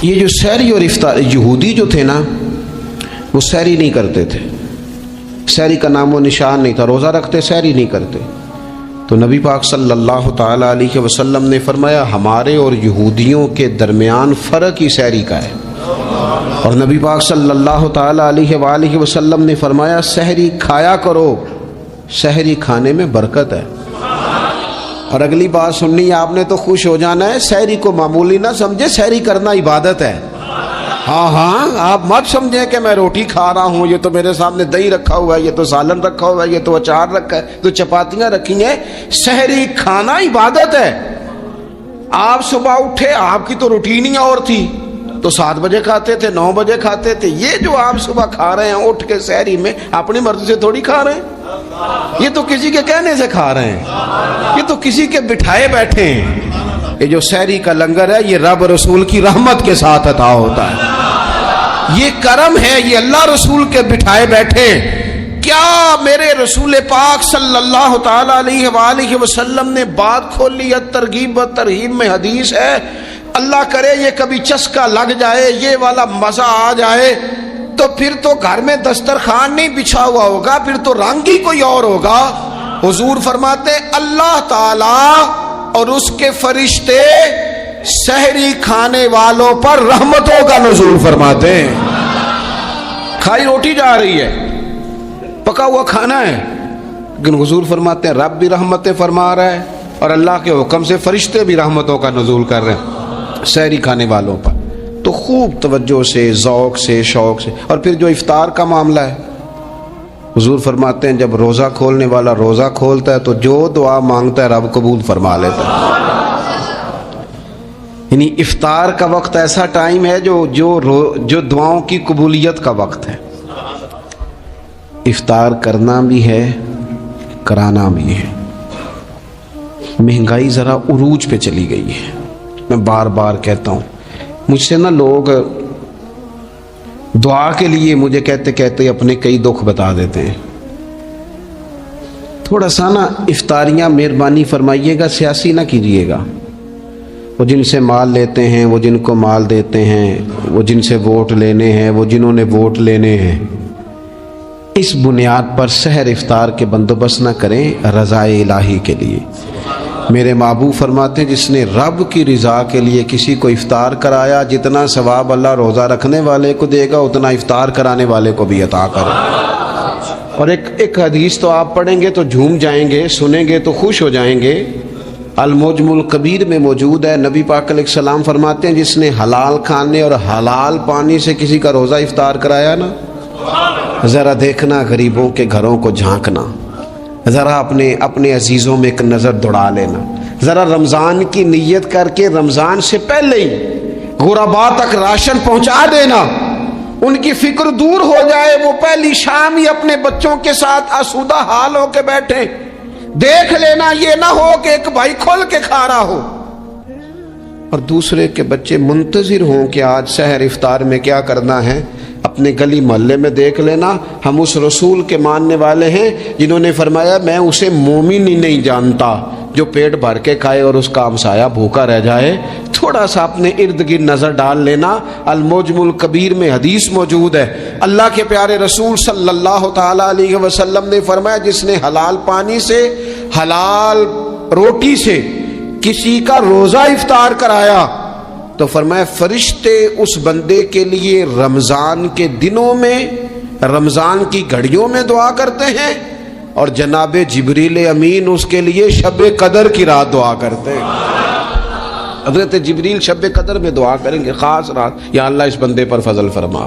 یہ جو سحری اور افطار، یہودی جو تھے نا وہ سحری نہیں کرتے تھے، سحری کا نام و نشان نہیں تھا، روزہ رکھتے سحری نہیں کرتے. تو نبی پاک صلی اللہ تعالیٰ علیہ وسلم نے فرمایا ہمارے اور یہودیوں کے درمیان فرق ہی سحری کا ہے. اور نبی پاک صلی اللہ تعالیٰ علیہ وآلہ وسلم نے فرمایا سحری کھایا کرو، سحری کھانے میں برکت ہے. اور اگلی بات سننی آپ نے تو خوش ہو جانا ہے، سحری کو معمولی نہ سمجھے، سحری کرنا عبادت ہے. ہاں آپ مت سمجھیں کہ میں روٹی کھا رہا ہوں، یہ تو میرے سامنے دہی رکھا ہوا ہے، یہ تو سالن رکھا ہوا ہے، یہ تو اچار رکھا ہے، تو چپاتیاں رکھی ہیں. سحری کھانا عبادت ہے. آپ صبح اٹھے، آپ کی تو روٹین ہی اور تھی، تو 7 بجے کھاتے تھے، 9 بجے کھاتے تھے. یہ جو آپ صبح کھا رہے ہیں اٹھ کے سحری میں، اپنی مرضی سے تھوڑی کھا رہے ہیں، یہ تو کسی کے کہنے سے کھا رہے ہیں، یہ تو کسی کے بٹھائے بیٹھے ہیں. یہ جو سحری کا لنگر ہے یہ رب رسول کی رحمت کے ساتھ عطا ہوتا ہے، یہ کرم ہے، یہ اللہ رسول کے بٹھائے بیٹھے. کیا میرے رسول پاک صلی اللہ تعالی علیہ وآلہ وسلم نے بات کھولی ہے، ترغیب و ترہیب میں حدیث ہے. اللہ کرے یہ کبھی چسکا لگ جائے، یہ والا مزہ آ جائے، تو پھر تو گھر میں دسترخوان نہیں بچھا ہوا ہوگا، پھر تو رنگ ہی کوئی اور ہوگا. حضور فرماتے اللہ تعالی اور اس کے فرشتے سحری کھانے والوں پر رحمتوں کا نزول فرماتے ہیں. کھائی روٹی جا رہی ہے، پکا ہوا کھانا ہے، لیکن حضور فرماتے ہیں رب بھی رحمتیں فرما رہا ہے اور اللہ کے حکم سے فرشتے بھی رحمتوں کا نزول کر رہے ہیں سحری کھانے والوں پر. تو خوب توجہ سے، ذوق سے، شوق سے. اور پھر جو افطار کا معاملہ ہے، حضور فرماتے ہیں جب روزہ کھولنے والا روزہ کھولتا ہے تو جو دعا مانگتا ہے رب قبول فرما لیتا ہے. یعنی افطار کا وقت ایسا ٹائم ہے جو دعاؤں کی قبولیت کا وقت ہے. افطار کرنا بھی ہے، کرانا بھی ہے. مہنگائی ذرا عروج پہ چلی گئی ہے. میں بار بار کہتا ہوں، مجھ سے نا لوگ دعا کے لیے مجھے کہتے کہتے اپنے کئی دکھ بتا دیتے ہیں. تھوڑا سا نا افطاریاں مہربانی فرمائیے گا سیاسی نہ کیجیے گا. وہ جن سے مال لیتے ہیں، وہ جن کو مال دیتے ہیں، وہ جن سے ووٹ لینے ہیں، وہ جنہوں نے ووٹ لینے ہیں، اس بنیاد پر سحر افطار کے بندوبست نہ کریں رضا الہی کے لیے. میرے محبوب فرماتے ہیں جس نے رب کی رضا کے لیے کسی کو افطار کرایا، جتنا ثواب اللہ روزہ رکھنے والے کو دے گا اتنا افطار کرانے والے کو بھی عطا کرے. اور ایک حدیث تو آپ پڑھیں گے تو جھوم جائیں گے، سنیں گے تو خوش ہو جائیں گے. المعجم الکبیر میں موجود ہے. نبی پاک علیہ السلام فرماتے ہیں جس نے حلال کھانے اور حلال پانی سے کسی کا روزہ افطار کرایا نا، ذرا دیکھنا غریبوں کے گھروں کو جھانکنا، ذرا اپنے عزیزوں میں ایک نظر دوڑا لینا، ذرا رمضان کی نیت کر کے رمضان سے پہلے ہی غرباء تک راشن پہنچا دینا، ان کی فکر دور ہو جائے. وہ پہلی شام ہی اپنے بچوں کے ساتھ آسودہ حال ہو کے بیٹھے. دیکھ لینا یہ نہ ہو کہ ایک بھائی کھول کے کھا رہا ہو اور دوسرے کے بچے منتظر ہوں کہ آج سحر افطار میں کیا کرنا ہے. اپنے گلی محلے میں دیکھ لینا. ہم اس رسول کے ماننے والے ہیں جنہوں نے فرمایا میں اسے مومن ہی نہیں جانتا جو پیٹ بھر کے کھائے اور اس کا ہمسایہ بھوکا رہ جائے. تھوڑا سا اپنے ارد گرد نظر ڈال لینا. المعجم الکبیر میں حدیث موجود ہے. اللہ کے پیارے رسول صلی اللہ تعالی علیہ وسلم نے فرمایا جس نے حلال پانی سے، حلال روٹی سے کسی کا روزہ افطار کرایا تو فرمایا فرشتے اس بندے کے لیے رمضان کے دنوں میں، رمضان کی گھڑیوں میں دعا کرتے ہیں، اور جناب جبریل امین اس کے لیے شب قدر کی رات دعا کرتے ہیں. حضرت جبریل شب قدر میں دعا کریں گے خاص رات، یا اللہ اس بندے پر فضل فرما،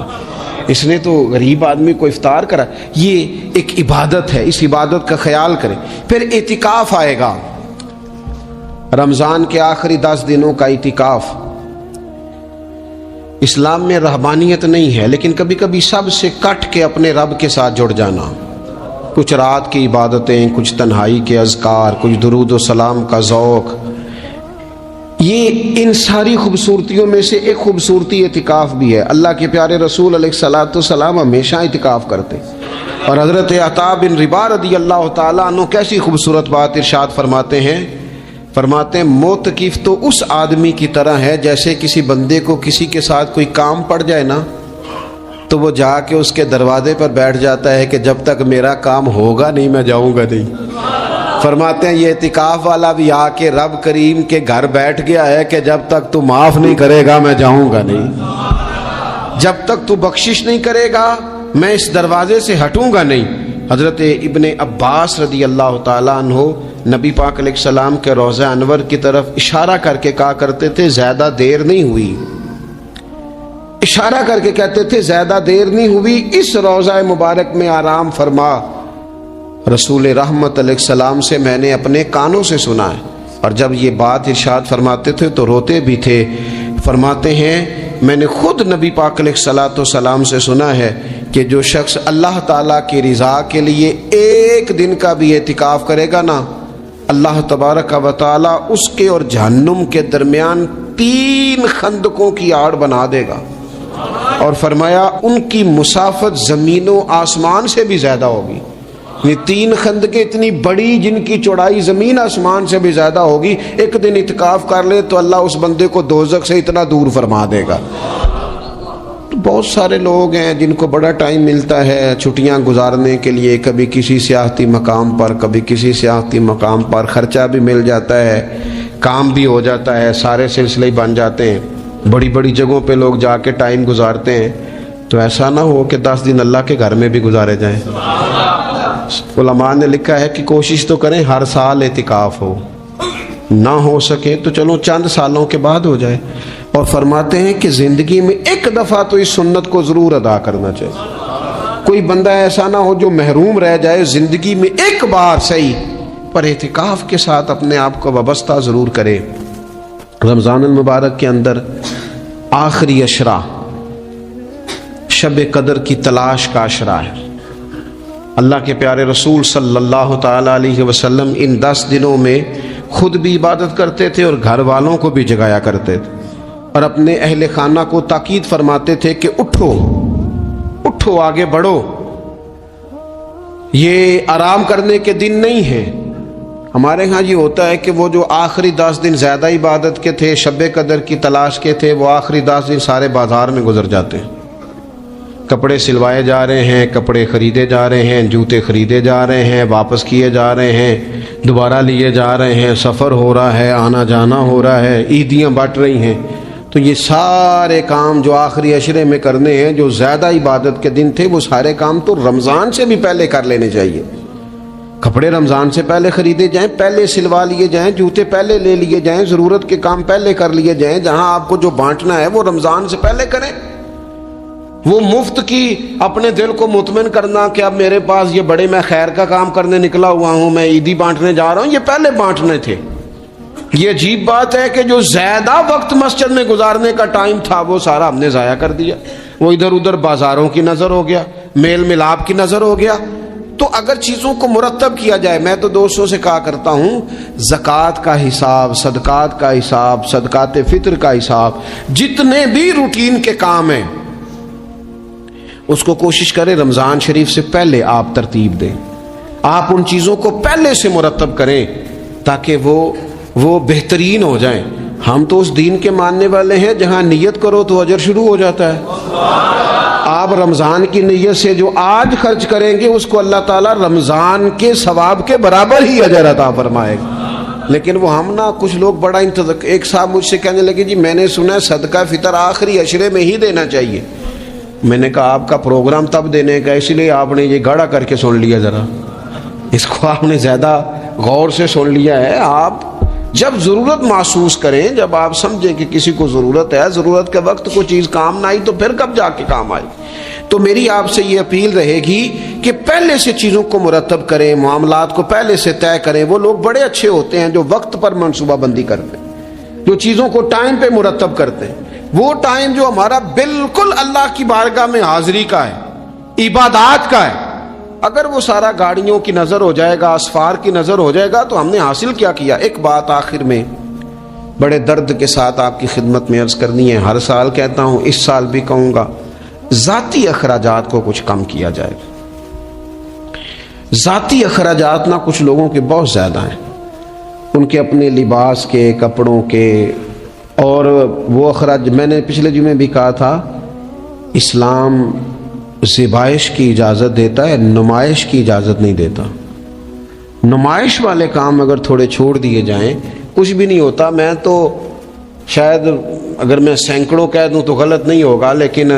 اس نے تو غریب آدمی کو افطار کرا. یہ ایک عبادت ہے، اس عبادت کا خیال کریں. پھر اعتکاف آئے گا، رمضان کے آخری 10 دنوں کا اعتکاف. اسلام میں رہبانیت نہیں ہے، لیکن کبھی کبھی سب سے کٹ کے اپنے رب کے ساتھ جڑ جانا. کچھ رات کی عبادتیں، کچھ تنہائی کے اذکار، کچھ درود و سلام کا ذوق. یہ ان ساری خوبصورتیوں میں سے ایک خوبصورتی اعتکاف بھی ہے. اللہ کے پیارے رسول علیہ الصلوۃ والسلام ہمیشہ اعتکاف کرتے. اور حضرت عطا بن رباح رضی اللہ تعالیٰ عنہ کیسی خوبصورت بات ارشاد فرماتے ہیں. فرماتے ہیں موتقف تو اس آدمی کی طرح ہے جیسے کسی بندے کو کسی کے ساتھ کوئی کام پڑ جائے نا تو وہ جا کے اس کے دروازے پر بیٹھ جاتا ہے کہ جب تک میرا کام ہوگا نہیں میں جاؤں گا نہیں۔ فرماتے ہیں یہ اعتکاف والا بھی آ کے رب کریم کے گھر بیٹھ گیا ہے کہ جب تک تو معاف نہیں کرے گا میں جاؤں گا نہیں، جب تک تو بخشش نہیں کرے گا میں اس دروازے سے ہٹوں گا نہیں۔ حضرت ابن عباس رضی اللہ تعالیٰ عنہ نبی پاک علیہ السلام کے روضہ انور کی طرف اشارہ کر کے کہا کرتے تھے زیادہ دیر نہیں ہوئی، اشارہ کر کے کہتے تھے زیادہ دیر نہیں ہوئی، اس روضہ مبارک میں آرام فرما۔ رسول رحمت علیہ السلام سے میں نے اپنے کانوں سے سنا ہے، اور جب یہ بات ارشاد فرماتے تھے تو روتے بھی تھے۔ فرماتے ہیں میں نے خود نبی پاک علیہ الصلوۃ والسلام سے سنا ہے کہ جو شخص اللہ تعالیٰ کی رضا کے لیے ایک دن کا بھی اعتکاف کرے گا نا، اللہ تبارک و تعالیٰ اس کے اور جہنم کے درمیان 3 خندقوں کی آڑ بنا دے گا، اور فرمایا ان کی مسافت زمین و آسمان سے بھی زیادہ ہوگی۔ یہ 3 خندقیں اتنی بڑی جن کی چوڑائی زمین آسمان سے بھی زیادہ ہوگی، ایک دن اعتکاف کر لے تو اللہ اس بندے کو دوزخ سے اتنا دور فرما دے گا۔ تو بہت سارے لوگ ہیں جن کو بڑا ٹائم ملتا ہے چھٹیاں گزارنے کے لیے، کبھی کسی سیاحتی مقام پر کبھی کسی سیاحتی مقام پر، خرچہ بھی مل جاتا ہے، کام بھی ہو جاتا ہے، سارے سلسلے بن جاتے ہیں، بڑی بڑی جگہوں پہ لوگ جا کے ٹائم گزارتے ہیں۔ تو ایسا نہ ہو کہ 10 دن اللہ کے گھر میں بھی گزارے جائیں۔ علماء نے لکھا ہے کہ کوشش تو کریں ہر سال اعتکاف ہو، نہ ہو سکے تو چلو چند سالوں کے بعد ہو جائے۔ اور فرماتے ہیں کہ زندگی میں ایک دفعہ تو اس سنت کو ضرور ادا کرنا چاہیے۔ کوئی بندہ ایسا نہ ہو جو محروم رہ جائے، زندگی میں ایک بار صحیح پر اعتکاف کے ساتھ اپنے آپ کو وابستہ ضرور کرے۔ رمضان المبارک کے اندر آخری عشرہ شب قدر کی تلاش کا عشرہ ہے۔ اللہ کے پیارے رسول صلی اللہ تعالیٰ علیہ وسلم ان 10 دنوں میں خود بھی عبادت کرتے تھے اور گھر والوں کو بھی جگایا کرتے تھے، اور اپنے اہل خانہ کو تاکید فرماتے تھے کہ اٹھو اٹھو، آگے بڑھو، یہ آرام کرنے کے دن نہیں ہیں۔ ہمارے ہاں یہ ہوتا ہے کہ وہ جو آخری 10 دن زیادہ عبادت کے تھے، شب قدر کی تلاش کے تھے، وہ آخری 10 دن سارے بازار میں گزر جاتے ہیں، کپڑے سلوائے جا رہے ہیں، کپڑے خریدے جا رہے ہیں، جوتے خریدے جا رہے ہیں، واپس کیے جا رہے ہیں، دوبارہ لیے جا رہے ہیں، سفر ہو رہا ہے، آنا جانا ہو رہا ہے، عیدیاں بٹ رہی ہیں۔ تو یہ سارے کام جو آخری عشرے میں کرنے ہیں، جو زیادہ عبادت کے دن تھے، وہ سارے کام تو رمضان سے بھی پہلے کر لینے چاہیے۔ کپڑے رمضان سے پہلے خریدے جائیں، پہلے سلوا لیے جائیں، جوتے پہلے لے لیے جائیں، ضرورت کے کام پہلے کر لیے جائیں۔ جہاں آپ کو جو بانٹنا ہے وہ رمضان سے پہلے کریں۔ وہ مفت کی اپنے دل کو مطمئن کرنا کہ اب میرے پاس یہ بڑے میں خیر کا کام کرنے نکلا ہوا ہوں، میں عیدی بانٹنے جا رہا ہوں، یہ پہلے بانٹنے تھے۔ یہ عجیب بات ہے کہ جو زیادہ وقت مسجد میں گزارنے کا ٹائم تھا وہ سارا ہم نے ضائع کر دیا، وہ ادھر ادھر بازاروں کی نظر ہو گیا، میل ملاپ کی نظر ہو گیا۔ تو اگر چیزوں کو مرتب کیا جائے، میں تو دوستوں سے کہا کرتا ہوں زکوٰۃ کا حساب، صدقات کا حساب، صدقات فطر کا حساب، جتنے بھی روٹین کے کام ہیں اس کو کوشش کریں رمضان شریف سے پہلے آپ ترتیب دیں، آپ ان چیزوں کو پہلے سے مرتب کریں تاکہ وہ بہترین ہو جائیں۔ ہم تو اس دین کے ماننے والے ہیں جہاں نیت کرو تو اجر شروع ہو جاتا ہے۔ آپ رمضان کی نیت سے جو آج خرچ کریں گے اس کو اللہ تعالیٰ رمضان کے ثواب کے برابر ہی اجر عطا فرمائے گا۔ لیکن وہ ہم نا کچھ لوگ بڑا ایک صاحب مجھ سے کہنے لگے جی میں نے سنا ہے صدقہ فطر آخری عشرے میں ہی دینا چاہیے۔ میں نے کہا آپ کا پروگرام تب دینے کا، اس لیے آپ نے یہ گاڑا کر کے سن لیا، ذرا اس کو آپ نے زیادہ غور سے سن لیا ہے۔ آپ جب ضرورت محسوس کریں، جب آپ سمجھیں کہ کسی کو ضرورت ہے، ضرورت کے وقت کوئی چیز کام نہ آئی تو پھر کب جا کے کام آئی۔ تو میری آپ سے یہ اپیل رہے گی کہ پہلے سے چیزوں کو مرتب کریں، معاملات کو پہلے سے طے کریں۔ وہ لوگ بڑے اچھے ہوتے ہیں جو وقت پر منصوبہ بندی کرتے ہیں، جو چیزوں کو ٹائم پہ مرتب کرتے ہیں۔ وہ ٹائم جو ہمارا بالکل اللہ کی بارگاہ میں حاضری کا ہے، عبادات کا ہے، اگر وہ سارا گاڑیوں کی نظر ہو جائے گا، اسفار کی نظر ہو جائے گا تو ہم نے حاصل کیا کیا۔ ایک بات آخر میں بڑے درد کے ساتھ آپ کی خدمت میں عرض کرنی ہے، ہر سال کہتا ہوں، اس سال بھی کہوں گا، ذاتی اخراجات کو کچھ کم کیا جائے گا۔ ذاتی اخراجات نہ کچھ لوگوں کے بہت زیادہ ہیں۔ ان کے اپنے لباس کے، کپڑوں کے، اور وہ اخراج. میں نے پچھلے جمعے بھی کہا تھا اسلام ذبائش کی اجازت دیتا ہے، نمائش کی اجازت نہیں دیتا. نمائش والے کام اگر تھوڑے چھوڑ دیے جائیں کچھ بھی نہیں ہوتا. میں تو شاید اگر میں سینکڑوں کہہ دوں تو غلط نہیں ہوگا، لیکن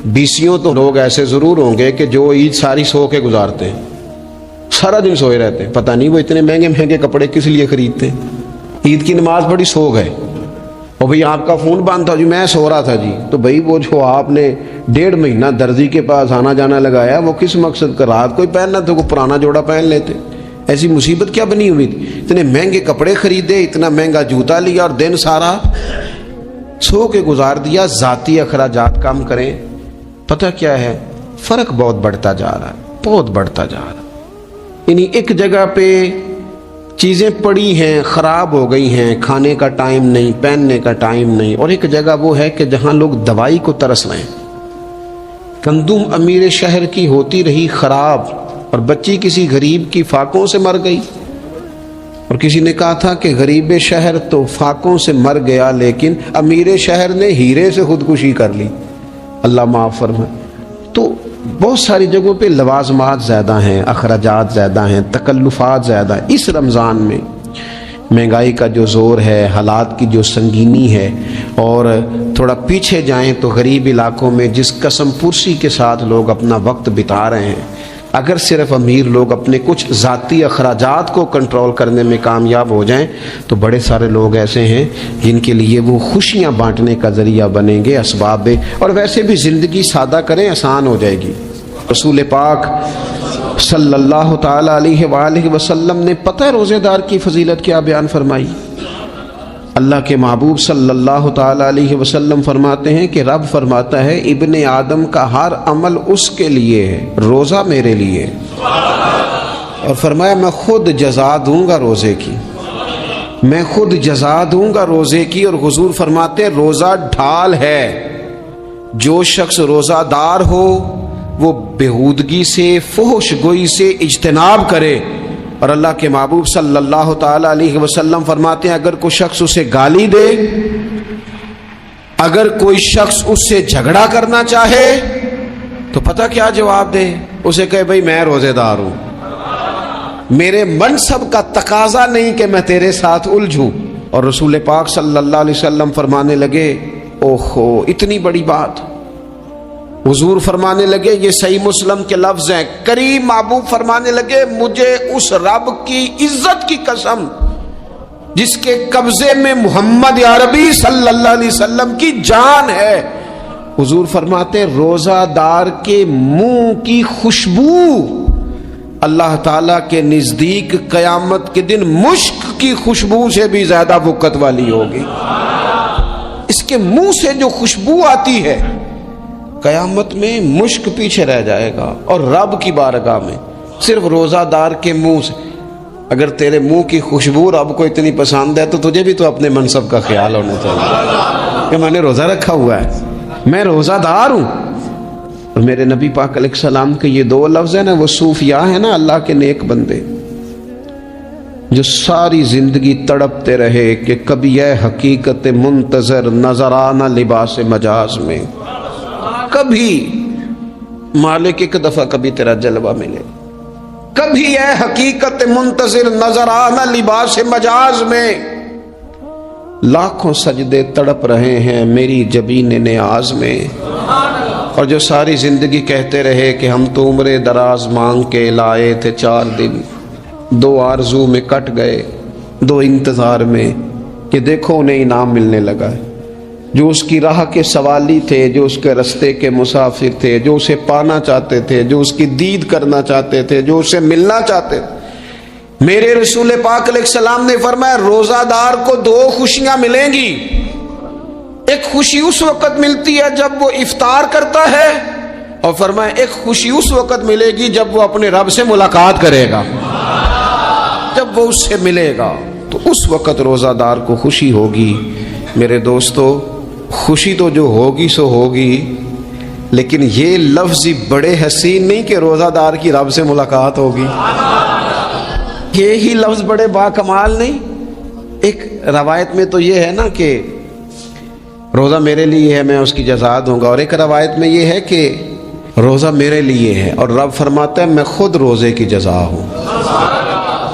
بیسیوں تو لوگ ایسے ضرور ہوں گے کہ جو عید ساری سو کے گزارتے ہیں، سارا دن سوئے رہتے ہیں. پتہ نہیں وہ اتنے مہنگے مہنگے کپڑے کس لیے خریدتے ہیں. عید کی نماز پڑھی سو گئے، اور بھئی آپ کا فون بند تھا جی میں سو رہا تھا جی. تو بھئی وہ جو آپ نے 1.5 مہینہ درزی کے پاس آنا جانا لگایا وہ کس مقصد کا؟ رات کوئی پہننا تو کوئی پرانا جوڑا پہن لیتے. ایسی مصیبت کیا بنی ہوئی تھی؟ اتنے مہنگے کپڑے خریدے، اتنا مہنگا جوتا لیا اور دن سارا سو کے گزار دیا. ذاتی اخراجات کم کریں. پتہ کیا ہے فرق بہت بڑھتا جا رہا ہے، بہت بڑھتا جا رہا ہے. یعنی ایک جگہ پہ چیزیں پڑی ہیں خراب ہو گئی ہیں، کھانے کا ٹائم نہیں، پہننے کا ٹائم نہیں، اور ایک جگہ وہ ہے کہ جہاں لوگ دوائی کو ترس رہے ہیں. گندم امیر شہر کی ہوتی رہی خراب، اور بچی کسی غریب کی فاقوں سے مر گئی. اور کسی نے کہا تھا کہ غریب شہر تو فاقوں سے مر گیا لیکن امیر شہر نے ہیرے سے خودکشی کر لی. اللہ معاف فرمائے. تو بہت ساری جگہوں پہ لوازمات زیادہ ہیں، اخراجات زیادہ ہیں، تکلفات زیادہ ہیں. اس رمضان میں مہنگائی کا جو زور ہے، حالات کی جو سنگینی ہے، اور تھوڑا پیچھے جائیں تو غریب علاقوں میں جس قسم پرسی کے ساتھ لوگ اپنا وقت بتا رہے ہیں، اگر صرف امیر لوگ اپنے کچھ ذاتی اخراجات کو کنٹرول کرنے میں کامیاب ہو جائیں تو بڑے سارے لوگ ایسے ہیں جن کے لیے وہ خوشیاں بانٹنے کا ذریعہ بنیں گے، اسباب. اور ویسے بھی زندگی سادہ کریں، آسان ہو جائے گی. رسول پاک صلی اللہ تعالی علیہ وآلہ وسلم نے پتہ ہے روزے دار کی فضیلت کیا بیان فرمائی؟ اللہ کے محبوب صلی اللہ تعالی علیہ وسلم فرماتے ہیں کہ رب فرماتا ہے ابن آدم کا ہر عمل اس کے لیے ہے، روزہ میرے لیے. اور فرمایا میں خود جزا دوں گا روزے کی، میں خود جزا دوں گا روزے کی. اور حضور فرماتے ہیں روزہ ڈھال ہے، جو شخص روزہ دار ہو وہ بےہودگی سے، فحش گوئی سے اجتناب کرے. اور اللہ کے محبوب صلی اللہ تعالی علیہ وسلم فرماتے ہیں اگر کوئی شخص اسے گالی دے، اگر کوئی شخص اس سے جھگڑا کرنا چاہے تو پتہ کیا جواب دے؟ اسے کہے بھئی میں روزے دار ہوں، میرے منصب کا تقاضا نہیں کہ میں تیرے ساتھ الجھوں. اور رسول پاک صلی اللہ علیہ وسلم فرمانے لگے اوہو اتنی بڑی بات. حضور فرمانے لگے، یہ صحیح مسلم کے لفظ ہیں، کریم محبوب فرمانے لگے مجھے اس رب کی عزت کی قسم جس کے قبضے میں محمد عربی صلی اللہ علیہ وسلم کی جان ہے. حضور فرماتے روزہ دار کے منہ کی خوشبو اللہ تعالیٰ کے نزدیک قیامت کے دن مشک کی خوشبو سے بھی زیادہ وقت والی ہوگی. اس کے منہ سے جو خوشبو آتی ہے قیامت میں مشک پیچھے رہ جائے گا. اور رب کی بارگاہ میں صرف روزہ دار کے منہ سے، اگر تیرے منہ کی خوشبو رب کو اتنی پسند ہے تو تجھے بھی تو اپنے منصب کا خیال ہونا چاہیے کہ میں نے روزہ رکھا ہوا ہے، میں روزہ دار ہوں. اور میرے نبی پاک علیہ السلام کے یہ 2 لفظ ہیں نا، وہ صوفیاء ہیں نا، اللہ کے نیک بندے جو ساری زندگی تڑپتے رہے کہ کبھی اے حقیقت منتظر نظر آنا لباس مجاز میں، کبھی مالک ایک دفعہ کبھی تیرا جلوہ ملے، کبھی اے حقیقت منتظر نظر آنا لباس مجاز میں. لاکھوں سجدے تڑپ رہے ہیں میری جبین نیاز میں. اور جو ساری زندگی کہتے رہے کہ ہم تو عمر دراز مانگ کے لائے تھے 4 دن، 2 آرزو میں کٹ گئے، 2 انتظار میں کہ دیکھو انہیں انعام ملنے لگا ہے. جو اس کی راہ کے سوالی تھے، جو اس کے رستے کے مسافر تھے، جو اسے پانا چاہتے تھے، جو اس کی دید کرنا چاہتے تھے، جو اسے ملنا چاہتے تھے، میرے رسول پاک علیہ السلام نے فرمایا روزہ دار کو 2 خوشیاں ملیں گی. ایک خوشی اس وقت ملتی ہے جب وہ افطار کرتا ہے، اور فرمایا ایک خوشی اس وقت ملے گی جب وہ اپنے رب سے ملاقات کرے گا، جب وہ اس سے ملے گا تو اس وقت روزہ دار کو خوشی ہوگی. میرے دوستو خوشی تو جو ہوگی سو ہوگی، لیکن یہ لفظ بڑے حسین نہیں کہ روزہ دار کی رب سے ملاقات ہوگی. یہی لفظ بڑے با کمال نہیں ایک روایت میں تو یہ ہے نا کہ روزہ میرے لیے ہے، میں اس کی جزا دوں گا، اور ایک روایت میں یہ ہے کہ روزہ میرے لیے ہے اور رب فرماتا ہے میں خود روزے کی جزا ہوں،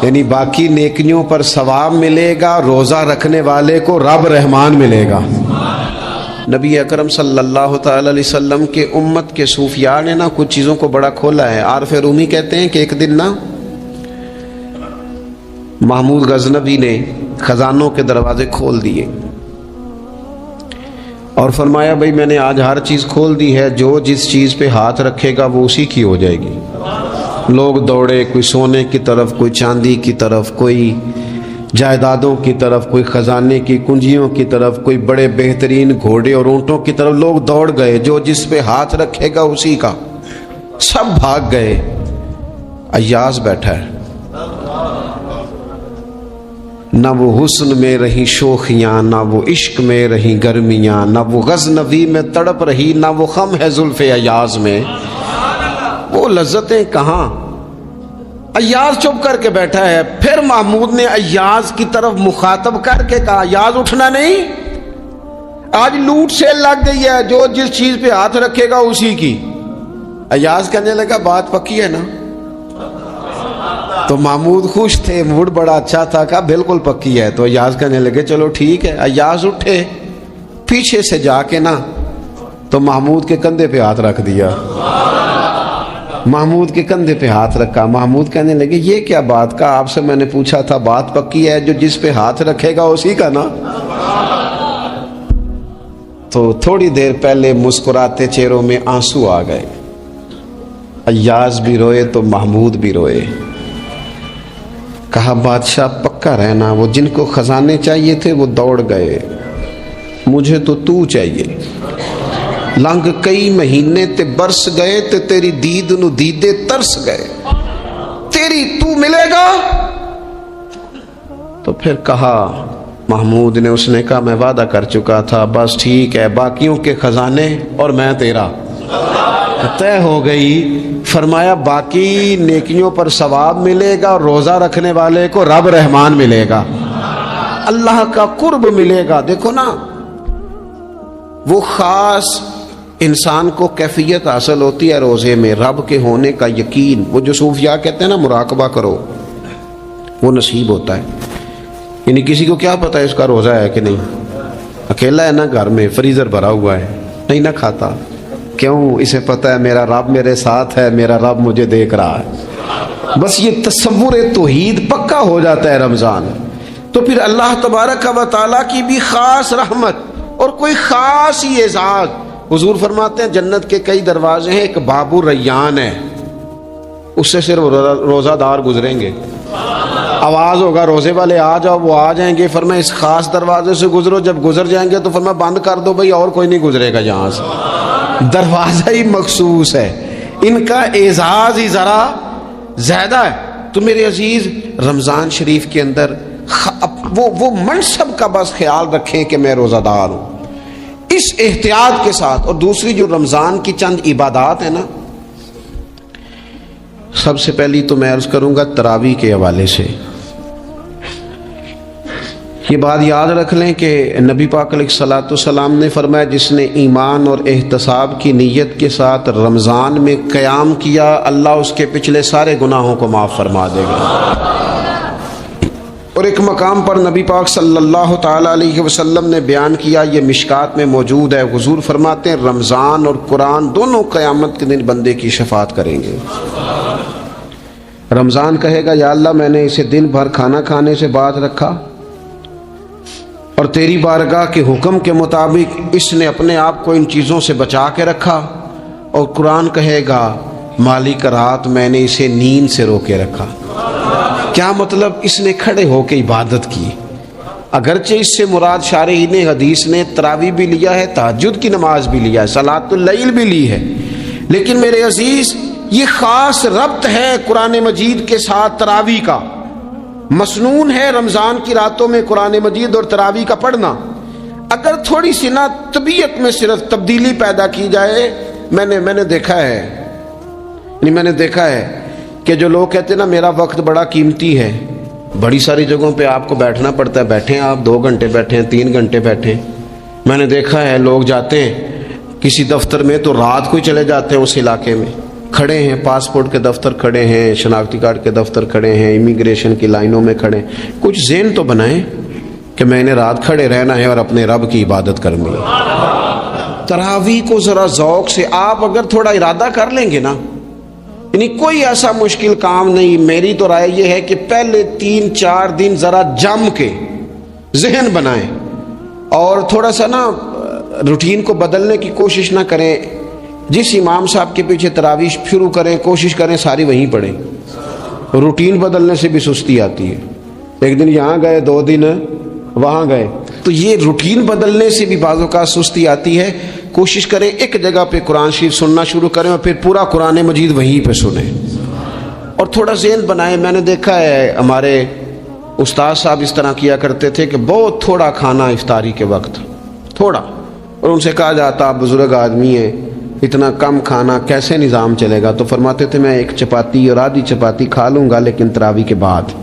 یعنی باقی نیکیوں پر ثواب ملے گا، روزہ رکھنے والے کو رب رحمان ملے گا۔ نبی اکرم صلی اللہ تعالی علیہ وسلم کے امت کے صوفیاء نے نا کچھ چیزوں کو بڑا کھولا ہے۔ عارف رومی کہتے ہیں کہ ایک دن نا محمود غزنوی نے خزانوں کے دروازے کھول دیے اور فرمایا بھئی میں نے آج ہر چیز کھول دی ہے، جو جس چیز پہ ہاتھ رکھے گا وہ اسی کی ہو جائے گی۔ لوگ دوڑے، کوئی سونے کی طرف، کوئی چاندی کی طرف، کوئی جائیدادوں کی طرف، کوئی خزانے کی کنجیوں کی طرف، کوئی بڑے بہترین گھوڑے اور اونٹوں کی طرف، لوگ دوڑ گئے، جو جس پہ ہاتھ رکھے گا اسی کا۔ سب بھاگ گئے، ایاز بیٹھا ہے، نہ وہ حسن میں رہی شوخیاں، نہ وہ عشق میں رہی گرمیاں، نہ وہ غزنوی میں تڑپ رہی، نہ وہ خم ہے زلف ایاز میں، وہ لذتیں کہاں۔ ایاز چپ کر کے بیٹھا ہے۔ پھر محمود نے ایاز کی طرف مخاطب کر کے کہا ایاز اٹھنا نہیں، آج لوٹ سیل لگ گئی ہے، جو جس چیز پہ ہاتھ رکھے گا اسی کی۔ ایاز کہنے لگا بات پکی ہے نا؟ تو محمود خوش تھے، موڈ بڑا اچھا تھا، کہا بالکل پکی ہے۔ تو ایاز کہنے لگے چلو ٹھیک ہے۔ ایاز اٹھے، پیچھے سے جا کے نا تو محمود کے کندھے پہ ہاتھ رکھ دیا، محمود کے کندھے پہ ہاتھ رکھا۔ محمود کہنے لگے یہ کیا بات کا، آپ سے میں نے پوچھا تھا بات پکی ہے، جو جس پہ ہاتھ رکھے گا اسی کا نا۔ تو تھوڑی دیر پہلے مسکراتے چہروں میں آنسو آ گئے، ایاز بھی روئے تو محمود بھی روئے۔ کہا بادشاہ پکا رہنا، وہ جن کو خزانے چاہیے تھے وہ دوڑ گئے، مجھے تو چاہیے۔ لنگ کئی مہینے تے برس گئے تے تیری دید نو دیدے ترس گئے، تیری تو ملے گا۔ تو پھر کہا محمود نے، اس نے کہا میں وعدہ کر چکا تھا، بس ٹھیک ہے، باقیوں کے خزانے اور میں تیرا، طے ہو گئی۔ فرمایا باقی نیکیوں پر ثواب ملے گا اور روزہ رکھنے والے کو رب رحمان ملے گا، اللہ کا قرب ملے گا۔ دیکھو نا وہ خاص انسان کو کیفیت حاصل ہوتی ہے روزے میں، رب کے ہونے کا یقین۔ وہ جو صوفیاء کہتے ہیں نا مراقبہ کرو، وہ نصیب ہوتا ہے۔ یعنی کسی کو کیا پتا ہے اس کا روزہ ہے کہ نہیں، اکیلا ہے نا گھر میں، فریزر بھرا ہوا ہے، نہیں نہ کھاتا، کیوں؟ اسے پتا ہے میرا رب میرے ساتھ ہے، میرا رب مجھے دیکھ رہا ہے۔ بس یہ تصور توحید پکا ہو جاتا ہے رمضان، تو پھر اللہ تبارک و تعالیٰ کی بھی خاص رحمت اور کوئی خاص ہی اعزاز۔ حضور فرماتے ہیں جنت کے کئی دروازے ہیں، ایک باب الریان ہے، اس سے صرف روزہ دار گزریں گے۔ آواز ہوگا روزے والے آ جاؤ، وہ آ جائیں گے، فرمایا اس خاص دروازے سے گزرو، جب گزر جائیں گے تو فرمایا بند کر دو بھائی، اور کوئی نہیں گزرے گا یہاں سے، دروازہ ہی مخصوص ہے، ان کا اعزاز ہی ذرا زیادہ ہے۔ تو میرے عزیز رمضان شریف کے اندر وہ منصب کا بس خیال رکھیں کہ میں روزہ دار ہوں، اس احتیاط کے ساتھ۔ اور دوسری جو رمضان کی چند عبادات ہیں نا، سب سے پہلی تو میں عرض کروں گا تراویح کے حوالے سے۔ یہ بات یاد رکھ لیں کہ نبی پاک علیہ الصلوۃ والسلام نے فرمایا جس نے ایمان اور احتساب کی نیت کے ساتھ رمضان میں قیام کیا، اللہ اس کے پچھلے سارے گناہوں کو معاف فرما دے گا۔ اور ایک مقام پر نبی پاک صلی اللہ تعالی علیہ وسلم نے بیان کیا، یہ مشکات میں موجود ہے، حضور فرماتے ہیں رمضان اور قرآن دونوں قیامت کے دن بندے کی شفاعت کریں گے۔ رمضان کہے گا یا اللہ میں نے اسے دن بھر کھانا کھانے سے باز رکھا اور تیری بارگاہ کے حکم کے مطابق اس نے اپنے آپ کو ان چیزوں سے بچا کے رکھا، اور قرآن کہے گا مالک رات میں نے اسے نیند سے روکے رکھا۔ کیا مطلب؟ اس نے کھڑے ہو کے عبادت کی، اگرچہ اس سے مراد شارحین حدیث نے تراویح بھی لیا ہے، تہجد کی نماز بھی لیا ہے، صلاۃ اللیل بھی لی ہے، لیکن میرے عزیز یہ خاص ربط ہے قرآن مجید کے ساتھ تراویح کا۔ مسنون ہے رمضان کی راتوں میں قرآن مجید اور تراویح کا پڑھنا۔ اگر تھوڑی سی نا طبیعت میں صرف تبدیلی پیدا کی جائے، میں نے دیکھا ہے کہ جو لوگ کہتے ہیں نا میرا وقت بڑا قیمتی ہے بڑی ساری جگہوں پہ آپ کو بیٹھنا پڑتا ہے، بیٹھیں آپ 2 گھنٹے بیٹھیں، 3 گھنٹے بیٹھیں۔ میں نے دیکھا ہے لوگ جاتے ہیں کسی دفتر میں تو رات کو ہی چلے جاتے ہیں اس علاقے میں، کھڑے ہیں، پاسپورٹ کے دفتر کھڑے ہیں، شناختی کارڈ کے دفتر کھڑے ہیں، امیگریشن کی لائنوں میں کھڑے ہیں۔ کچھ ذہن تو بنائیں کہ میں نے رات کھڑے رہنا ہے اور اپنے رب کی عبادت کرنی ہے۔ تراویح کو ذرا ذوق سے آپ اگر تھوڑا ارادہ کر لیں گے نا، یعنی کوئی ایسا مشکل کام نہیں، میری تو رائے یہ ہے کہ پہلے 3-4 دن ذرا جم کے ذہن بنائیں اور تھوڑا سا نا روٹین کو بدلنے کی کوشش نہ کریں۔ جس امام صاحب کے پیچھے تراویح شروع کریں، کوشش کریں ساری وہیں پڑھیں۔ روٹین بدلنے سے بھی سستی آتی ہے، ایک دن یہاں گئے 2 دن وہاں گئے، تو یہ روٹین بدلنے سے بھی بعض اوقات سستی آتی ہے۔ کوشش کریں ایک جگہ پہ قرآن شریف سننا شروع کریں اور پھر پورا قرآن مجید وہیں پہ سنیں اور تھوڑا ذہن بنائیں۔ میں نے دیکھا ہے ہمارے استاد صاحب اس طرح کیا کرتے تھے کہ بہت تھوڑا کھانا افطاری کے وقت، تھوڑا، اور ان سے کہا جاتا آپ بزرگ آدمی ہیں، اتنا کم کھانا کیسے نظام چلے گا؟ تو فرماتے تھے میں 1 چپاتی اور آدھی چپاتی کھا لوں گا لیکن تراویح کے بعد۔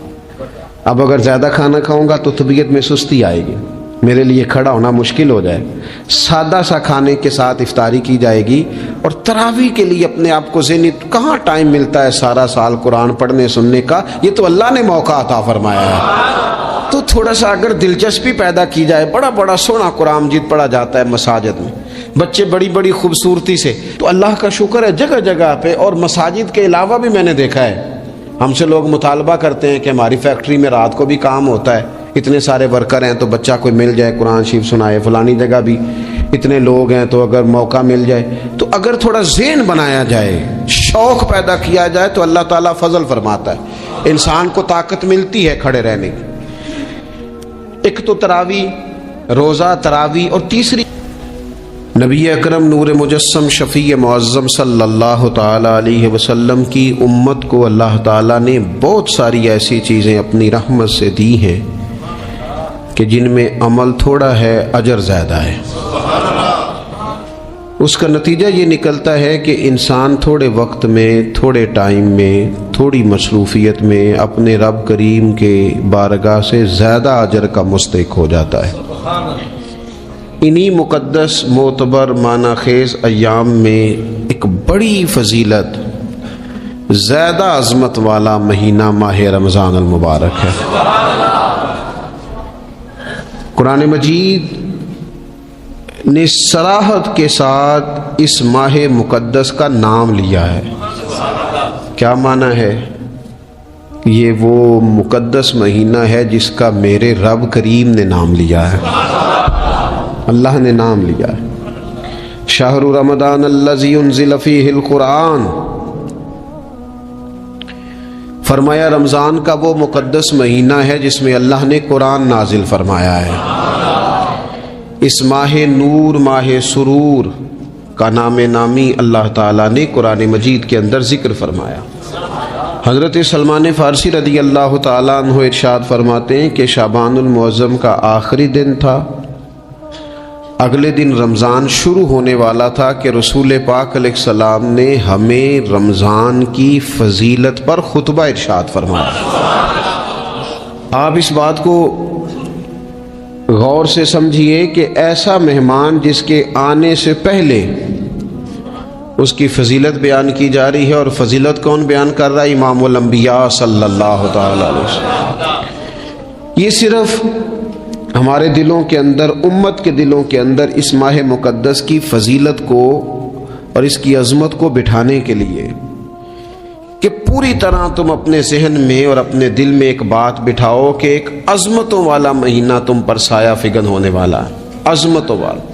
اب اگر زیادہ کھانا کھاؤں گا تو طبیعت میں سستی آئے گی، میرے لیے کھڑا ہونا مشکل ہو جائے۔ سادہ سا کھانے کے ساتھ افطاری کی جائے گی، اور تراویح کے لیے اپنے آپ کو ذہنی کہاں ٹائم ملتا ہے سارا سال قرآن پڑھنے سننے کا؟ یہ تو اللہ نے موقع عطا فرمایا ہے، تو تھوڑا سا اگر دلچسپی پیدا کی جائے۔ بڑا سونا قرآن مجید پڑھا جاتا ہے مساجد میں، بچے بڑی خوبصورتی سے، تو اللہ کا شکر ہے جگہ جگہ پہ۔ اور مساجد کے علاوہ بھی میں نے دیکھا ہے ہم سے لوگ مطالبہ کرتے ہیں کہ ہماری فیکٹری میں رات کو بھی کام ہوتا ہے، اتنے سارے ورکر ہیں تو بچہ کوئی مل جائے قرآن شریف سنائے، فلانی جگہ بھی اتنے لوگ ہیں تو اگر موقع مل جائے، تو اگر تھوڑا ذہن بنایا جائے، شوق پیدا کیا جائے تو اللہ تعالیٰ فضل فرماتا ہے، انسان کو طاقت ملتی ہے کھڑے رہنے کی۔ ایک تو تراویح، روزہ، تراویح، اور تیسری نبی اکرم نور مجسم شفیع معظم صلی اللہ تعالی علیہ وسلم کی امت کو اللہ تعالیٰ نے بہت ساری ایسی چیزیں اپنی رحمت سے دی ہیں کہ جن میں عمل تھوڑا ہے اجر زیادہ ہے۔ اس کا نتیجہ یہ نکلتا ہے کہ انسان تھوڑے وقت میں، تھوڑے ٹائم میں، تھوڑی مصروفیت میں اپنے رب کریم کے بارگاہ سے زیادہ اجر کا مستحق ہو جاتا ہے۔ انہی مقدس معتبر معنی خیز ایام میں ایک بڑی فضیلت، زیادہ عظمت والا مہینہ ماہ رمضان المبارک ہے۔ قرآن مجید نے صراحت کے ساتھ اس ماہ مقدس کا نام لیا ہے۔ کیا معنی ہے؟ یہ وہ مقدس مہینہ ہے جس کا میرے رب کریم نے نام لیا ہے، اللہ نے نام لیا ہے۔ شہر رمضان الذی انزل فیہ القرآن، فرمایا رمضان کا وہ مقدس مہینہ ہے جس میں اللہ نے قرآن نازل فرمایا ہے۔ اس ماہ نور، ماہ سرور کا نام نامی اللہ تعالیٰ نے قرآن مجید کے اندر ذکر فرمایا۔ حضرت سلمان فارسی رضی اللہ تعالیٰ عنہ ارشاد فرماتے ہیں کہ شعبان المعظم کا آخری دن تھا، اگلے دن رمضان شروع ہونے والا تھا کہ رسول پاک علیہ السلام نے ہمیں رمضان کی فضیلت پر خطبہ ارشاد فرمایا۔ آپ اس بات کو غور سے سمجھیے کہ ایسا مہمان جس کے آنے سے پہلے اس کی فضیلت بیان کی جا رہی ہے، اور فضیلت کون بیان کر رہا ہے؟ امام الانبیاء صلی اللہ تعالی علیہ وسلم۔ یہ صرف ہمارے دلوں کے اندر، امت کے دلوں کے اندر اس ماہ مقدس کی فضیلت کو اور اس کی عظمت کو بٹھانے کے لیے کہ پوری طرح تم اپنے ذہن میں اور اپنے دل میں ایک بات بٹھاؤ کہ ایک عظمتوں والا مہینہ تم پر سایہ فگن ہونے والا ہے، عظمتوں والا۔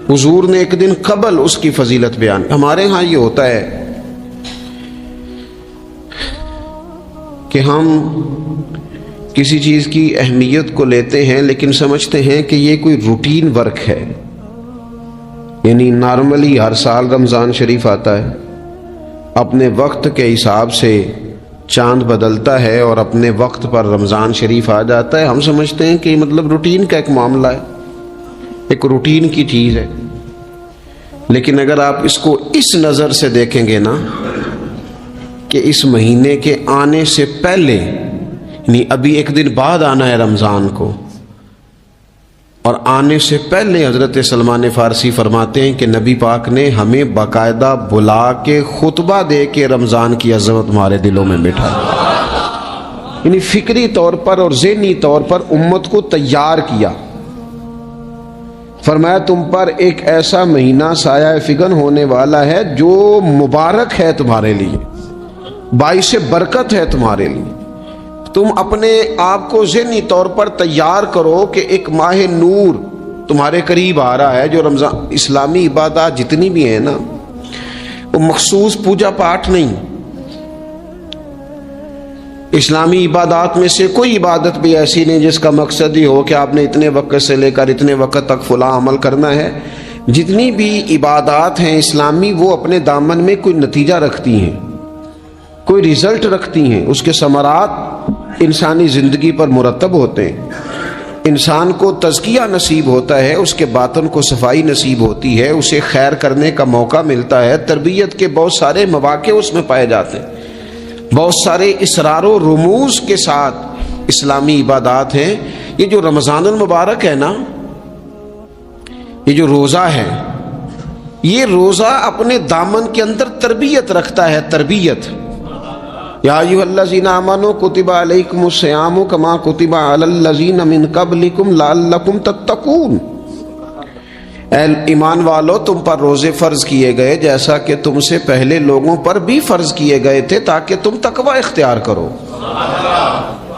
حضور نے ایک دن قبل اس کی فضیلت بیان۔ ہمارے ہاں یہ ہوتا ہے کہ ہم کسی چیز کی اہمیت کو لیتے ہیں لیکن سمجھتے ہیں کہ یہ کوئی روٹین ورک ہے، یعنی نارملی ہر سال رمضان شریف آتا ہے، اپنے وقت کے حساب سے چاند بدلتا ہے اور اپنے وقت پر رمضان شریف آ جاتا ہے۔ ہم سمجھتے ہیں کہ یہ مطلب روٹین کا ایک معاملہ ہے، ایک روٹین کی چیز ہے۔ لیکن اگر آپ اس کو اس نظر سے دیکھیں گے نا کہ اس مہینے کے آنے سے پہلے، یعنی ابھی ایک دن بعد آنا ہے رمضان کو، اور آنے سے پہلے حضرت سلمان فارسی فرماتے ہیں کہ نبی پاک نے ہمیں باقاعدہ بلا کے خطبہ دے کے رمضان کی عظمت ہمارے دلوں میں بٹھائی، یعنی فکری طور پر اور ذہنی طور پر امت کو تیار کیا۔ فرمایا تم پر ایک ایسا مہینہ سایہ فگن ہونے والا ہے جو مبارک ہے تمہارے لیے، باعث برکت ہے تمہارے لیے۔ تم اپنے آپ کو ذہنی طور پر تیار کرو کہ ایک ماہ نور تمہارے قریب آ رہا ہے۔ جو رمضان، اسلامی عبادات جتنی بھی ہیں نا، وہ مخصوص پوجا پاٹ نہیں، اسلامی عبادات میں سے کوئی عبادت بھی ایسی نہیں جس کا مقصد ہی ہو کہ آپ نے اتنے وقت سے لے کر اتنے وقت تک فلاں عمل کرنا ہے۔ جتنی بھی عبادات ہیں اسلامی، وہ اپنے دامن میں کوئی نتیجہ رکھتی ہیں، کوئی رزلٹ رکھتی ہیں، اس کے ثمرات انسانی زندگی پر مرتب ہوتے ہیں۔ انسان کو تزکیہ نصیب ہوتا ہے، اس کے باطن کو صفائی نصیب ہوتی ہے، اسے خیر کرنے کا موقع ملتا ہے، تربیت کے بہت سارے مواقع اس میں پائے جاتے ہیں، بہت سارے اسرار و رموز کے ساتھ اسلامی عبادات ہیں۔ یہ جو رمضان المبارک ہے نا، یہ جو روزہ ہے، یہ روزہ اپنے دامن کے اندر تربیت رکھتا ہے، تربیت۔ یا ایھا الذین آمنوا کتب علیکم الصیام کما کتب علی الذین من قبلکم لعلکم تتقون۔ اے ایمان والو، تم پر روزے فرض کیے گئے جیسا کہ تم سے پہلے لوگوں پر بھی فرض کیے گئے تھے تاکہ تم تقوی اختیار کرو۔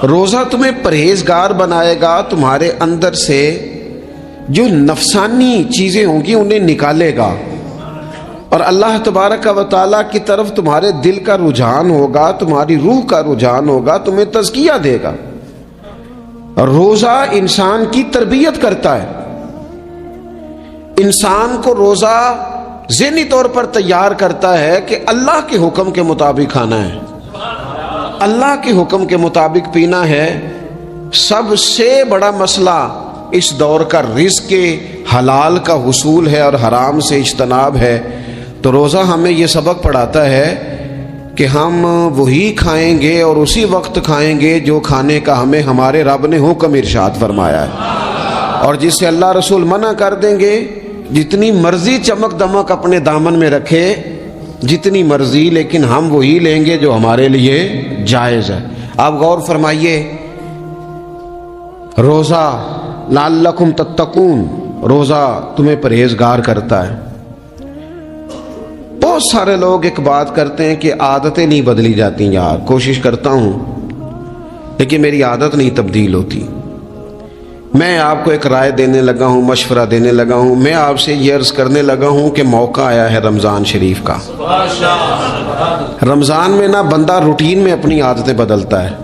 روزہ تمہیں پرہیزگار بنائے گا، تمہارے اندر سے جو نفسانی چیزیں ہوں گی انہیں نکالے گا، اور اللہ تبارک و تعالیٰ کی طرف تمہارے دل کا رجحان ہوگا، تمہاری روح کا رجحان ہوگا، تمہیں تزکیہ دے گا۔ روزہ انسان کی تربیت کرتا ہے، انسان کو روزہ ذہنی طور پر تیار کرتا ہے کہ اللہ کے حکم کے مطابق کھانا ہے، اللہ کے حکم کے مطابق پینا ہے۔ سب سے بڑا مسئلہ اس دور کا رزق کے حلال کا حصول ہے اور حرام سے اجتناب ہے۔ تو روزہ ہمیں یہ سبق پڑھاتا ہے کہ ہم وہی کھائیں گے اور اسی وقت کھائیں گے جو کھانے کا ہمیں ہمارے رب نے حکم ارشاد فرمایا ہے، اور جس سے اللہ رسول منع کر دیں گے جتنی مرضی چمک دمک اپنے دامن میں رکھے، جتنی مرضی، لیکن ہم وہی لیں گے جو ہمارے لیے جائز ہے۔ آپ غور فرمائیے، روزہ لعلکم تتقون، روزہ تمہیں پرہیزگار کرتا ہے۔ بہت سارے لوگ ایک بات کرتے ہیں کہ عادتیں نہیں بدلی جاتی، یار کوشش کرتا ہوں لیکن میری عادت نہیں تبدیل ہوتی۔ میں آپ کو ایک رائے دینے لگا ہوں، مشورہ دینے لگا ہوں، میں آپ سے یہ عرض کرنے لگا ہوں کہ موقع آیا ہے رمضان شریف کا۔ رمضان میں نا بندہ روٹین میں اپنی عادتیں بدلتا ہے۔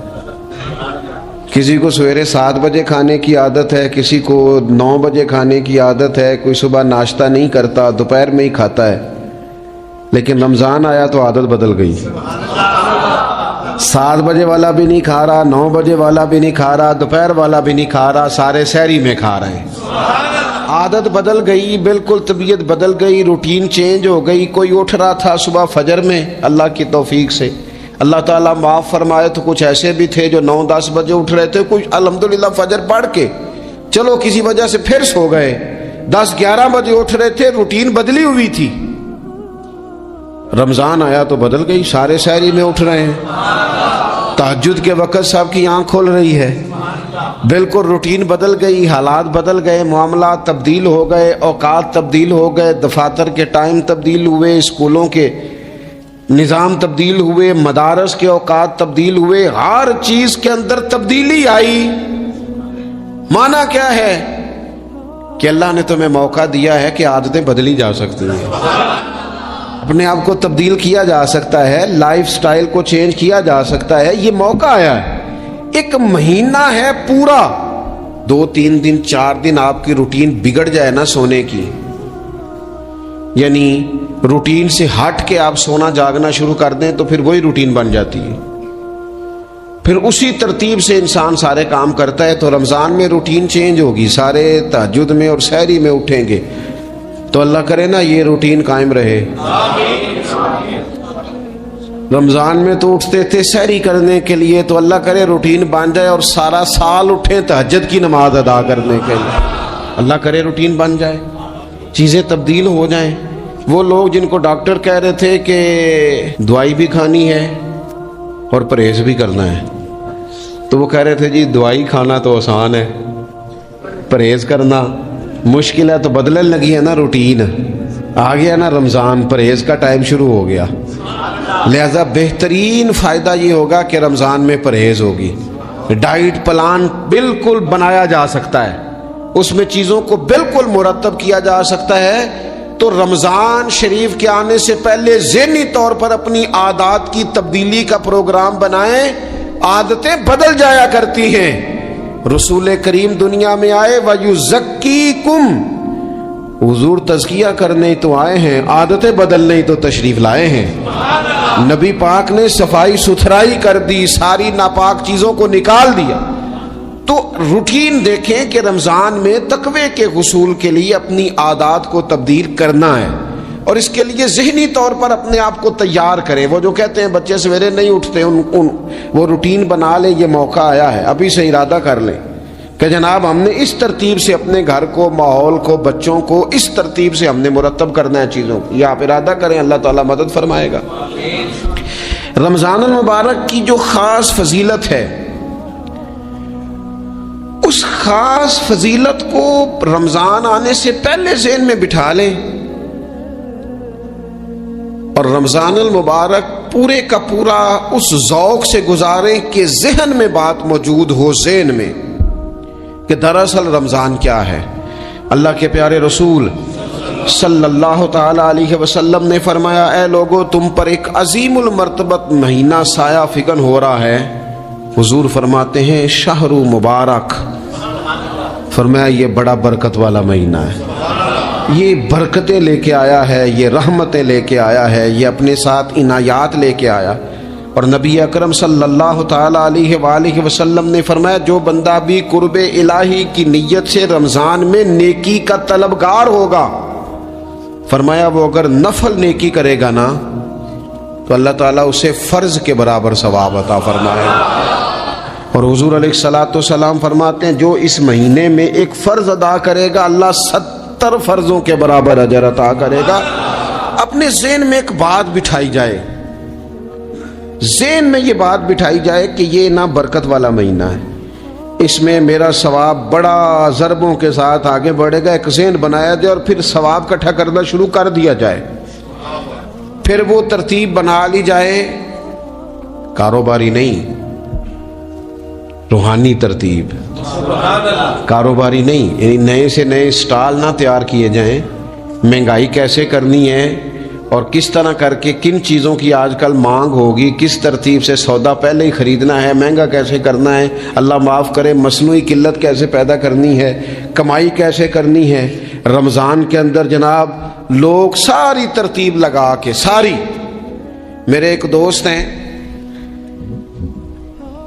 کسی کو سویرے 7 بجے کھانے کی عادت ہے، کسی کو 9 بجے کھانے کی عادت ہے، کوئی صبح ناشتہ نہیں کرتا، دوپہر میں ہی کھاتا ہے۔ لیکن رمضان آیا تو عادت بدل گئی، 7 بجے والا بھی نہیں کھا رہا، 9 بجے والا بھی نہیں کھا رہا، دوپہر والا بھی نہیں کھا رہا، سارے سحری میں کھا رہے ہیں۔ عادت بدل گئی، بالکل طبیعت بدل گئی، روٹین چینج ہو گئی۔ کوئی اٹھ رہا تھا صبح فجر میں، اللہ کی توفیق سے اللہ تعالیٰ معاف فرمائے تو کچھ ایسے بھی تھے جو 9-10 بجے اٹھ رہے تھے، کچھ الحمدللہ فجر پڑھ کے چلو کسی وجہ سے پھر سو گئے، 10-11 بجے اٹھ رہے تھے، روٹین بدلی ہوئی تھی۔ رمضان آیا تو بدل گئی، سارے سحری میں اٹھ رہے ہیں، تہجد کے وقت سب کی آنکھ کھول رہی ہے، بالکل روٹین بدل گئی، حالات بدل گئے، معاملات تبدیل ہو گئے، اوقات تبدیل ہو گئے، دفاتر کے ٹائم تبدیل ہوئے، اسکولوں کے نظام تبدیل ہوئے، مدارس کے اوقات تبدیل ہوئے، ہر چیز کے اندر تبدیلی آئی۔ معنی کیا ہے کہ اللہ نے تمہیں موقع دیا ہے کہ عادتیں بدلی جا سکتی ہیں، اپنے آپ کو تبدیل کیا جا سکتا ہے، لائف سٹائل کو چینج کیا جا سکتا ہے۔ یہ موقع آیا ہے، ایک مہینہ ہے پورا، 2-3 دن 4 دن آپ کی روٹین بگڑ جائے نا سونے کی، یعنی روٹین سے ہٹ کے آپ سونا جاگنا شروع کر دیں تو پھر وہی روٹین بن جاتی ہے، پھر اسی ترتیب سے انسان سارے کام کرتا ہے۔ تو رمضان میں روٹین چینج ہوگی، سارے تہجد میں اور سحری میں اٹھیں گے، تو اللہ کرے نا یہ روٹین قائم رہے۔ رمضان میں تو اٹھتے تھے سحری کرنے کے لیے، تو اللہ کرے روٹین بن جائے اور سارا سال اٹھیں تہجد کی نماز ادا کرنے کے لیے، اللہ کرے روٹین بن جائے، چیزیں تبدیل ہو جائیں۔ وہ لوگ جن کو ڈاکٹر کہہ رہے تھے کہ دوائی بھی کھانی ہے اور پرہیز بھی کرنا ہے، تو وہ کہہ رہے تھے جی دوائی کھانا تو آسان ہے، پرہیز کرنا مشکل ہے، تو بدلنے لگی ہے نا روٹین، آ گیا نا رمضان، پرہیز کا ٹائم شروع ہو گیا، لہذا بہترین فائدہ یہ ہوگا کہ رمضان میں پرہیز ہوگی۔ ڈائٹ پلان بالکل بنایا جا سکتا ہے، اس میں چیزوں کو بالکل مرتب کیا جا سکتا ہے۔ تو رمضان شریف کے آنے سے پہلے ذہنی طور پر اپنی عادات کی تبدیلی کا پروگرام بنائیں، عادتیں بدل جایا کرتی ہیں۔ رسول کریم دنیا میں آئے وَيُزَكِّيكُمْ، حضور تزکیہ کرنے تو آئے ہیں، عادتیں بدلنے تو تشریف لائے ہیں۔ نبی پاک نے صفائی ستھرائی کر دی، ساری ناپاک چیزوں کو نکال دیا۔ تو روٹین دیکھیں کہ رمضان میں تقوی کے حصول کے لیے اپنی عادات کو تبدیل کرنا ہے، اور اس کے لیے ذہنی طور پر اپنے آپ کو تیار کریں۔ وہ جو کہتے ہیں بچے سویرے نہیں اٹھتے، وہ روٹین بنا لیں، یہ موقع آیا ہے، ابھی سے ارادہ کر لیں کہ جناب ہم نے اس ترتیب سے اپنے گھر کو، ماحول کو، بچوں کو اس ترتیب سے ہم نے مرتب کرنا ہے چیزوں کو۔ یہ آپ ارادہ کریں، اللہ تعالیٰ مدد فرمائے گا۔ رمضان المبارک کی جو خاص فضیلت ہے، اس خاص فضیلت کو رمضان آنے سے پہلے ذہن میں بٹھا لیں، اور رمضان المبارک پورے کا پورا اس ذوق سے گزاریں کہ ذہن میں بات موجود ہو، ذہن میں کہ دراصل رمضان کیا ہے۔ اللہ کے پیارے رسول صلی اللہ تعالی علیہ وسلم نے فرمایا، اے لوگو تم پر ایک عظیم المرتبت مہینہ سایہ فکن ہو رہا ہے۔ حضور فرماتے ہیں شہر مبارک، فرمایا یہ بڑا برکت والا مہینہ ہے، یہ برکتیں لے کے آیا ہے، یہ رحمتیں لے کے آیا ہے، یہ اپنے ساتھ عنایات لے کے آیا۔ اور نبی اکرم صلی اللہ تعالی علیہ وآلہ وسلم نے فرمایا جو بندہ بھی قرب الہی کی نیت سے رمضان میں نیکی کا طلبگار ہوگا، فرمایا وہ اگر نفل نیکی کرے گا نا تو اللہ تعالیٰ اسے فرض کے برابر ثواب عطا فرمائے گا۔ اور حضور علیہ الصلوۃ والسلام فرماتے ہیں جو اس مہینے میں ایک فرض ادا کرے گا اللہ 70 فرضوں کے برابر اجر عطا کرے گا۔ اپنے ذہن میں ایک بات بٹھائی جائے، ذہن میں یہ بات بٹھائی جائے کہ یہ نا برکت والا مہینہ ہے، اس میں میرا ثواب بڑا ضربوں کے ساتھ آگے بڑھے گا۔ ایک ذہن بنایا جائے اور پھر ثواب اکٹھا کرنا شروع کر دیا جائے، پھر وہ ترتیب بنا لی جائے، کاروباری نہیں، روحانی ترتیب، کاروباری نہیں، یعنی نئے سے نئے سٹال نہ تیار کیے جائیں، مہنگائی کیسے کرنی ہے اور کس طرح کر کے کن چیزوں کی آج کل مانگ ہوگی، کس ترتیب سے سودا پہلے ہی خریدنا ہے، مہنگا کیسے کرنا ہے، اللہ معاف کرے مصنوعی قلت کیسے پیدا کرنی ہے، کمائی کیسے کرنی ہے۔ رمضان کے اندر جناب لوگ ساری ترتیب لگا کے، ساری، میرے ایک دوست ہیں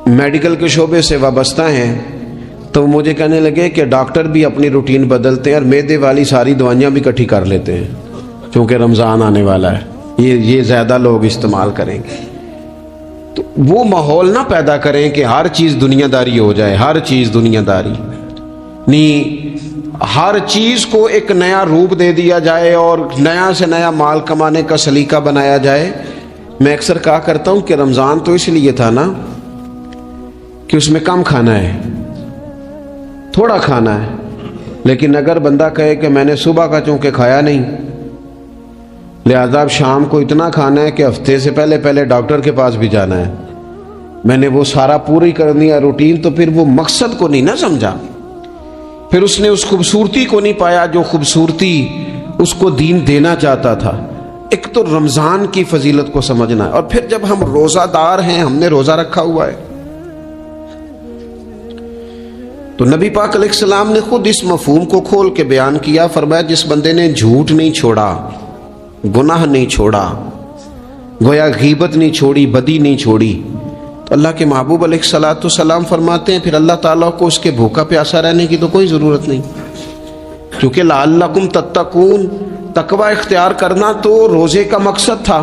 میڈیکل کے شعبے سے وابستہ ہیں، تو مجھے کہنے لگے کہ ڈاکٹر بھی اپنی روٹین بدلتے ہیں اور معدے والی ساری دوائیاں بھی اکٹھی کر لیتے ہیں کیونکہ رمضان آنے والا ہے، یہ زیادہ لوگ استعمال کریں گے۔ تو وہ ماحول نہ پیدا کریں کہ ہر چیز دنیا داری ہو جائے، ہر چیز دنیا داری نہیں، ہر چیز کو ایک نیا روپ دے دیا جائے اور نیا سے نیا مال کمانے کا سلیقہ بنایا جائے۔ میں اکثر کہا کرتا ہوں کہ رمضان تو اس لیے تھا نا کہ اس میں کم کھانا ہے، تھوڑا کھانا ہے، لیکن اگر بندہ کہے کہ میں نے صبح کا چونکہ کھایا نہیں لہذا اب شام کو اتنا کھانا ہے کہ ہفتے سے پہلے ڈاکٹر کے پاس بھی جانا ہے، میں نے وہ سارا پوری کرنی ہے روٹین، تو پھر وہ مقصد کو نہیں نہ سمجھا، پھر اس نے اس خوبصورتی کو نہیں پایا جو خوبصورتی اس کو دین دینا چاہتا تھا۔ ایک تو رمضان کی فضیلت کو سمجھنا ہے، اور پھر جب ہم روزہ دار ہیں، ہم نے روزہ رکھا ہوا ہے، تو نبی پاک علیہ السلام نے خود اس مفہوم کو کھول کے بیان کیا، فرمایا جس بندے نے جھوٹ نہیں چھوڑا، گناہ نہیں چھوڑا، گویا غیبت نہیں چھوڑی، بدی نہیں چھوڑی، تو اللہ کے محبوب علیہ الصلوۃ والسلام فرماتے ہیں پھر اللہ تعالیٰ کو اس کے بھوکا پیاسا رہنے کی تو کوئی ضرورت نہیں، کیونکہ لعلکم تتقون، تقوی اختیار کرنا تو روزے کا مقصد تھا۔